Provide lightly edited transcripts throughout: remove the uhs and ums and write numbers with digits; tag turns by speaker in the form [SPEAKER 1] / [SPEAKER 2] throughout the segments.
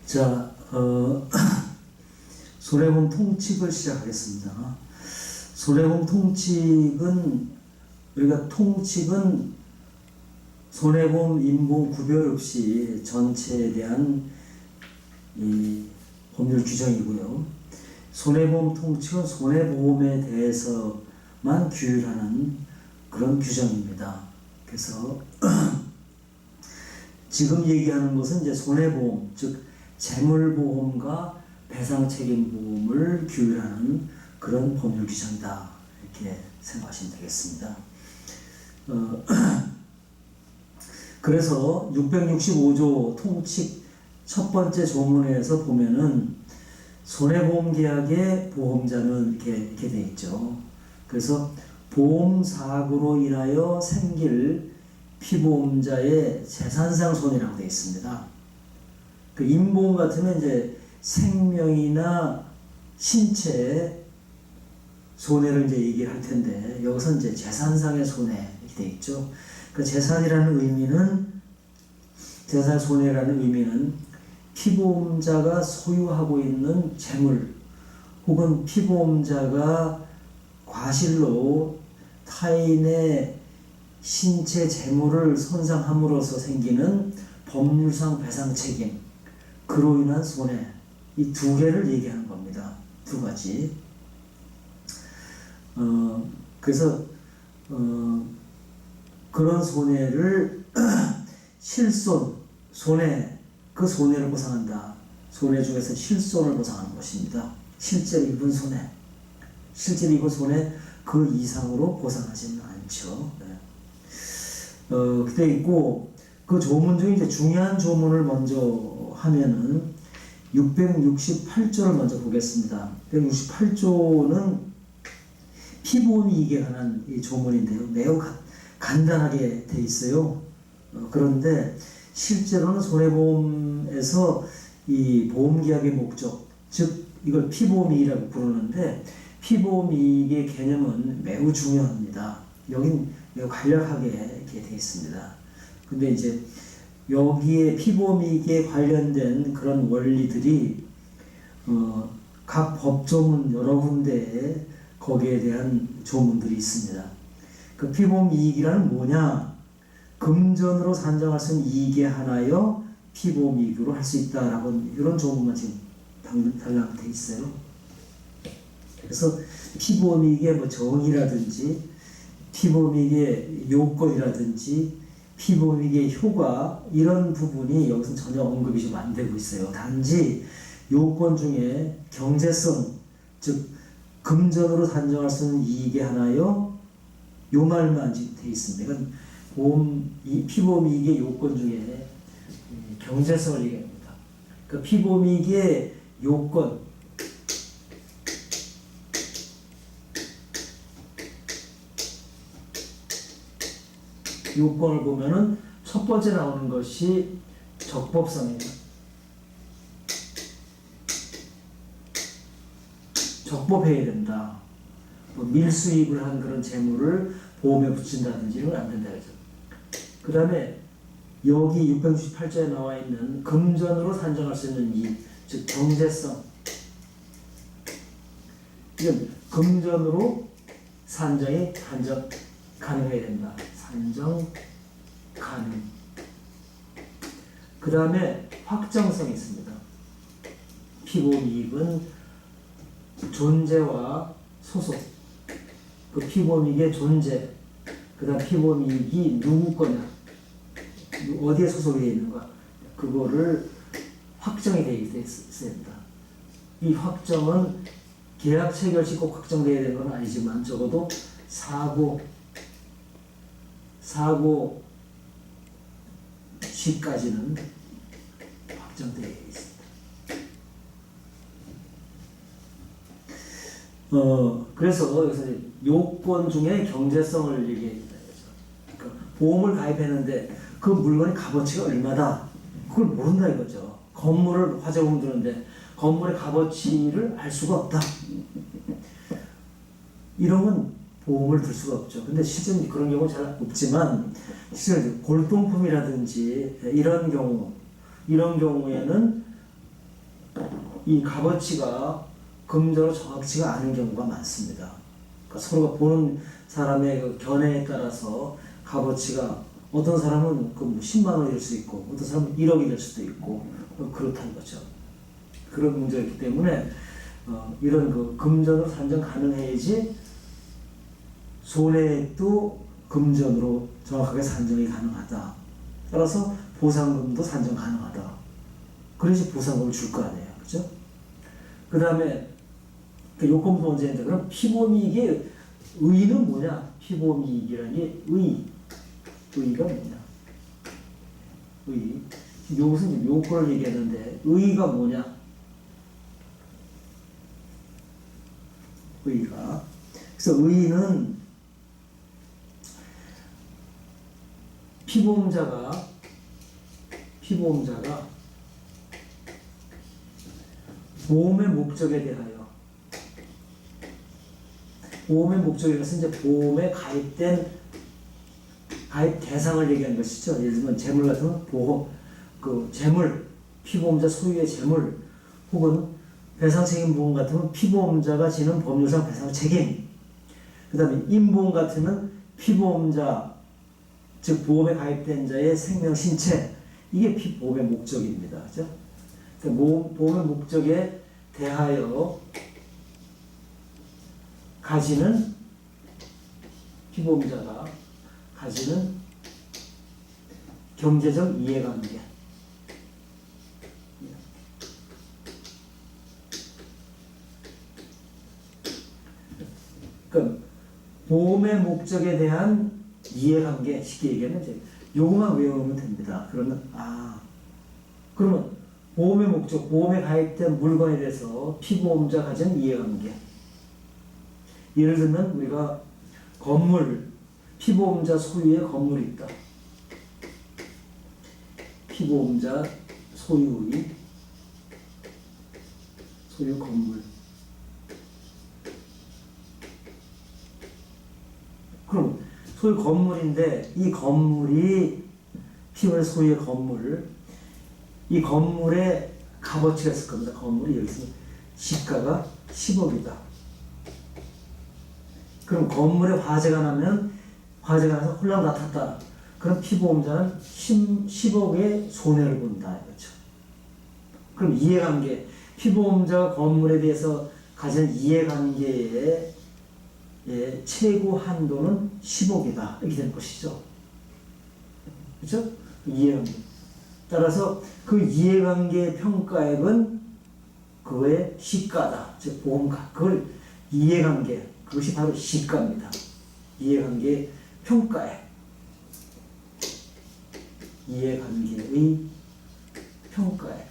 [SPEAKER 1] 자, 손해보험 통칙을 시작하겠습니다. 손해보험 통칙은, 우리가 통칙은 손해보험, 임보험 구별 없이 전체에 대한 이 법률 규정이고요. 손해보험 통칙은 손해보험에 대해서만 규율하는 그런 규정입니다. 그래서 지금 얘기하는 것은 이제 손해보험, 즉 재물보험과 배상책임보험을 규율하는 그런 법률 규정이다, 이렇게 생각하시면 되겠습니다. 그래서 665조 통칙 첫 번째 조문에서 보면은 손해보험 계약의 보험자는 이렇게 되어 있죠. 그래서 보험사고로 인하여 생길 피보험자의 재산상 손해라고 되어 있습니다. 그 임보험 같으면 이제 생명이나 신체의 손해를 이제 얘기를 할 텐데, 여기서 이제 재산상의 손해 이렇게 되어 있죠. 그 재산이라는 의미는, 재산 손해라는 의미는 피보험자가 소유하고 있는 재물, 혹은 피보험자가 과실로 타인의 신체 재물을 손상함으로써 생기는 법률상 배상 책임, 그로 인한 손해, 이 두 개를 얘기하는 겁니다. 두 가지. 그래서 그런 손해를 실손, 손해, 그 손해를 보상한다. 손해 중에서 실손을 보상하는 것입니다. 실제로 입은 손해, 실제로 입은 손해 그 이상으로 보상하지는 않죠. 네. 그때 있고, 그 조문 중에 이제 중요한 조문을 먼저 하면은 668조를 먼저 보겠습니다. 668조는 피보험이익에 관한 이 조문인데요. 매우 간단하게 돼 있어요. 그런데 실제로는 손해보험에서 이 보험계약의 목적, 즉 이걸 피보험이익이라고 부르는데, 피보험이익의 개념은 매우 중요합니다. 여긴 매우 간략하게 이렇게 되어 있습니다. 근데 이제 여기에 피보험이익에 관련된 그런 원리들이 각 법조문 여러 군데에 거기에 대한 조문들이 있습니다. 그 피보험이익이란 뭐냐? 금전으로 산정할 수 있는 이익에 한하여 피보험이익으로 할 수 있다라고, 이런 조문만 지금 달라고 돼 있어요. 그래서 피보험이익의 뭐 정의라든지, 피보험이익의 요건이라든지, 피보험이익의 효과, 이런 부분이 여기서 전혀 언급이 좀 안 되고 있어요. 단지 요건 중에 경제성, 즉 금전으로 산정할 수 있는 이익에 한하여, 요 말만 지금 돼 있습니다. 이건 피보험이익의 요건 중에 경제성을 얘기합니다. 그 피보험이익의 요건, 요건을 보면은 첫 번째 나오는 것이 적법성이에요. 적법해야 된다. 뭐 밀수입을 한 그런 재물을 보험에 붙인다든지 이런 건 안 된다 그죠. 그 다음에 여기 668조에 나와 있는 금전으로 산정할 수 있는 이익, 즉 경제성. 이건 금전으로 산정이 가능해야 된다. 산정 가능. 그 다음에 확정성이 있습니다. 피보험이익은 존재와 소속, 그 피보험이익의 존재, 그 다음 피보험이익이 누구 거냐, 어디에 소속이 되어 있는가, 그거를 확정이 되어 있어야 된다. 이 확정은 계약 체결 시 꼭 확정되어야 되는 건 아니지만, 적어도 사고 시까지는 확정되어 있습니다. 그래서 여기서 요건 중에 경제성을 얘기합니다. 그러니까 보험을 가입했는데 그 물건의 값어치가 얼마다, 그걸 모른다 이거죠. 건물을 화재보험 드는데 건물의 값어치를 알 수가 없다. 이런 건 보험을 들 수가 없죠. 근데 실제는 그런 경우는 잘 없지만, 실제 골동품이라든지 이런 경우에는 이 값어치가 금전으로 정확치가 않은 경우가 많습니다. 그러니까 서로가 보는 사람의 그 견해에 따라서 값어치가 어떤 사람은 그 10만 원일 수 있고 어떤 사람은 1억이 될 수도 있고 그렇다는 거죠. 그런 문제이기 때문에 이런 그 금전으로 산정 가능해야지 손해도 금전으로 정확하게 산정이 가능하다. 따라서 보상금도 산정 가능하다. 그래야지 보상금을 줄 거 아니에요. 그죠? 그 다음에 요건부터 문제인데 그럼 피보미익의 의의는 뭐냐? 피보미익이라는 게 의의가 뭐냐? 의의. 이것은 요건을 얘기했는데 의의가 뭐냐? 의의가. 그래서 의의는 피보험자가 보험의 목적에 대하여 보험의 목적이라서 이제 보험에 가입된 가입 대상을 얘기하는 것이죠. 예를 들면 재물 같은 보험 그 재물 피보험자 소유의 재물 혹은 배상책임보험 같으면 피보험자가 지는 법률상 배상 책임 그 다음에 임보험 같으면 피보험자 즉 보험에 가입된 자의 생명 신체 이게 피보험의 목적입니다. 그죠? 그러니까 보험의 목적에 대하여 가지는 피보험자가 가지는 경제적 이해관계 그러니까 보험의 목적에 대한 이해관계 쉽게 얘기하면 이제 요것만 외우면 됩니다. 그러면 그러면 보험의 목적, 보험에 가입된 물건에 대해서 피보험자 가진 이해관계. 예를 들면 우리가 건물, 피보험자 소유의 건물이 있다. 피보험자 소유 건물. 그럼 소유 건물인데 이 건물이 피보험자 소유의 건물 이 건물의 값어치가 있을 겁니다. 건물이 여기서 시가가 10억이다. 그럼 건물에 화재가 나서 홀랑 나탔다. 그럼 피보험자는 10억의 손해를 본다. 이거죠. 그럼 이해관계, 피보험자가 건물에 대해서 가진 이해관계의 최고 한도는 10억이다. 이렇게 될 것이죠. 그렇죠? 이해관계. 따라서 그 이해관계의 평가액은 그의 시가다. 즉 보험가. 그걸 이해관계. 그것이 바로 시가입니다. 이해관계의 평가액. 이해관계의 평가액.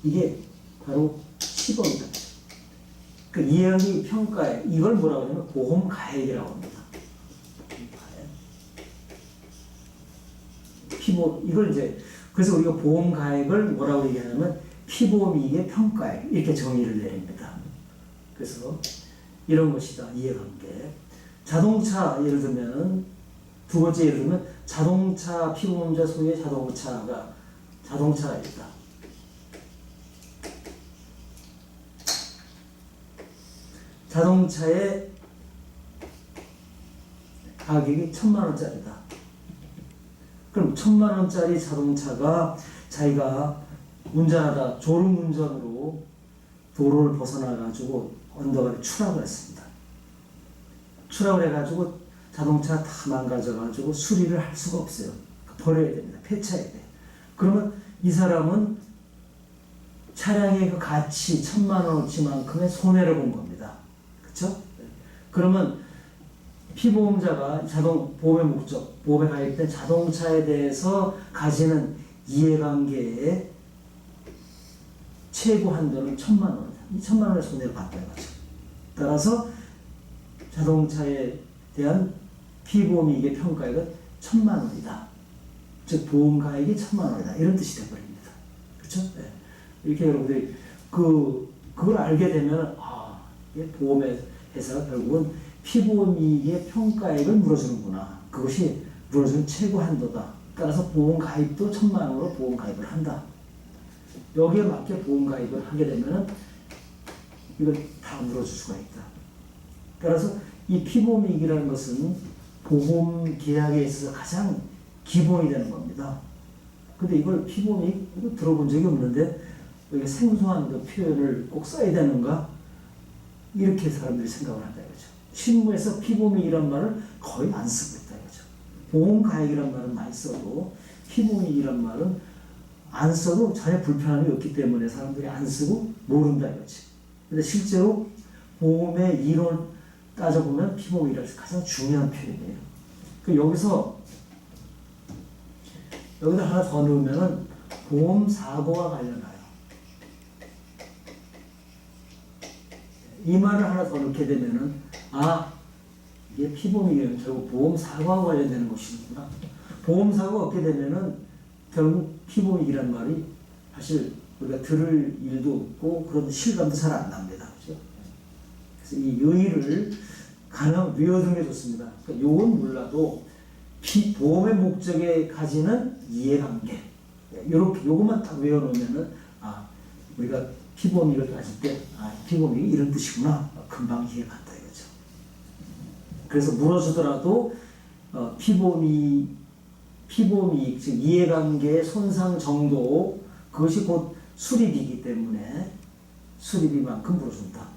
[SPEAKER 1] 이게 바로 10억이다. 그 이해관계 평가액. 이걸 뭐라고 하냐면 보험가액이라고 합니다. 이걸 이제 그래서 우리가 보험 가액을 뭐라고 얘기하냐면 피보험이익의 평가액 이렇게 정의를 내립니다. 그래서 이런 것이다. 이해관계. 자동차 예를 들면 두 번째 예를 들면 자동차 피보험자 소유의 자동차가 있다. 자동차의 가격이 1,000,000원짜리다. 그럼 1,000,000원짜리 자동차가 자기가 운전하다 졸음운전으로 도로를 벗어나가지고 언덕을 추락을 했습니다. 추락을 해가지고 자동차 다 망가져가지고 수리를 할 수가 없어요. 버려야 됩니다. 폐차해야 돼. 그러면 이 사람은 차량의 그 가치 1,000,000원어치만큼의 손해를 본 겁니다. 그렇죠? 그러면 피보험자가 보험의 목적, 보험에 가입된 자동차에 대해서 가지는 이해관계의 최고 한도는 1,000,000원. 이 1,000,000원의 손해를 봤다는 거죠. 따라서 자동차에 대한 피보험이익의 평가액은 1,000,000원이다. 즉 보험가액이 1,000,000원이다. 이런 뜻이 되어버립니다. 그렇죠? 네. 이렇게 여러분들이 그걸 알게 되면 보험의 회사가 결국은 피보험이익의 평가액을 물어주는구나. 그것이 물어주는 최고 한도다. 따라서 보험 가입도 1,000,000원으로 보험 가입을 한다. 여기에 맞게 보험 가입을 하게 되면은 이걸 다 물어줄 수가 있다. 따라서 이 피보험이익이라는 것은 보험 계약에 있어서 가장 기본이 되는 겁니다. 근데 이걸 피보험이익 이거 들어본 적이 없는데 왜 생소한 그 표현을 꼭 써야 되는가? 이렇게 사람들이 생각을 한다 이거죠. 실무에서 피보험이익이란 말을 거의 안 쓰고 있다 이거죠. 보험가액이란 말은 많이 써도 피보험이익이란 말은 안 써도 전혀 불편함이 없기 때문에 사람들이 안 쓰고 모른다 이거지. 근데 실제로 보험의 이론 따져보면 피보험이익이라서 가장 중요한 표현이에요. 그 여기서 여기다 하나 더 넣으면은 보험 사고와 관련하여 이 말을 하나 더 넣게 되면은 이게 피보험이익은 결국 보험 사고와 관련되는 것이구나. 보험 사고가 없게 되면은 결국 피보험이익이라는 말이 사실 우리가 들을 일도 없고 그런 실감도 잘 안 납니다. 그렇죠? 그래서 이 의의를 가능하면 외워두는 게 좋습니다. 그러니까 요건 몰라도 보험의 목적에 가지는 이해관계 이렇게 요것만 딱 외워놓으면은 우리가 피보험이익을 따질 때 피보험이익이 이런 뜻이구나 금방 이해가 간다 이거죠. 그래서 물어주더라도 피보험이익 즉 이해관계의 손상 정도 그것이 곧 수리비이기 때문에 수리비만큼 물어준다.